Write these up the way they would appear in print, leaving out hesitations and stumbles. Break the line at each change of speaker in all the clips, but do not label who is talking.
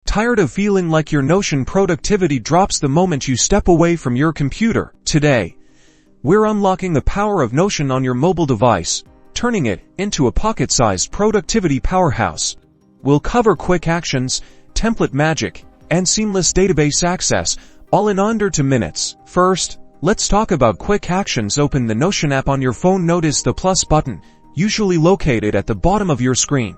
Tired of feeling like your Notion productivity drops the moment you step away from your computer? Today, we're unlocking the power of Notion on your mobile device, turning it into a pocket-sized productivity powerhouse. We'll cover quick actions, template magic, and seamless database access, all in under 2 minutes. First, let's talk about quick actions. Open the Notion app on your phone. Notice the plus button, usually located at the bottom of your screen.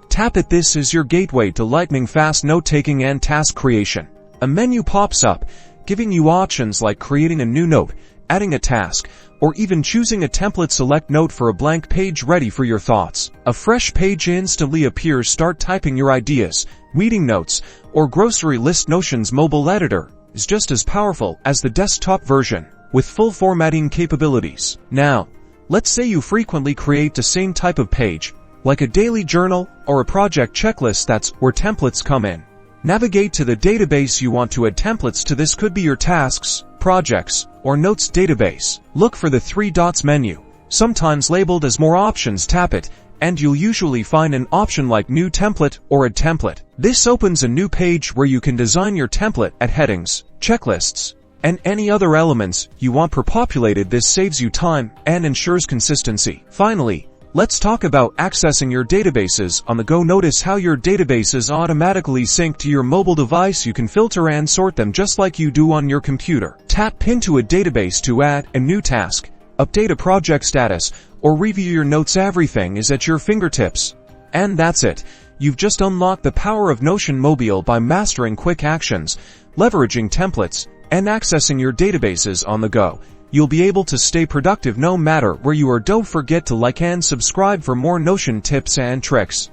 Tap it. This is your gateway to lightning-fast note-taking and task creation. A menu pops up, giving you options like creating a new note, adding a task, or even choosing a template. Select Note for a blank page ready for your thoughts. A fresh page instantly appears. Start typing your ideas, reading notes, or grocery list. Notion's mobile editor is just as powerful as the desktop version, with full formatting capabilities. Now, let's say you frequently create the same type of page, like a daily journal or a project checklist. That's where templates come in. Navigate to the database you want to add templates to. This could be your tasks, projects, or notes database. Look for the 3 dots menu, sometimes labeled as More Options. Tap it, and you'll usually find an option like New Template or Add Template. This opens a new page where you can design your template, add headings, checklists, and any other elements you want pre-populated. This saves you time and ensures consistency. Finally, let's talk about accessing your databases on the go. Notice how your databases automatically sync to your mobile device. You can filter and sort them just like you do on your computer. Tap Pin to a database to add a new task, update a project status, or review your notes. Everything is at your fingertips. And that's it. You've just unlocked the power of Notion Mobile by mastering quick actions, leveraging templates, and accessing your databases on the go. You'll be able to stay productive no matter where you are. Don't forget to like and subscribe for more Notion tips and tricks.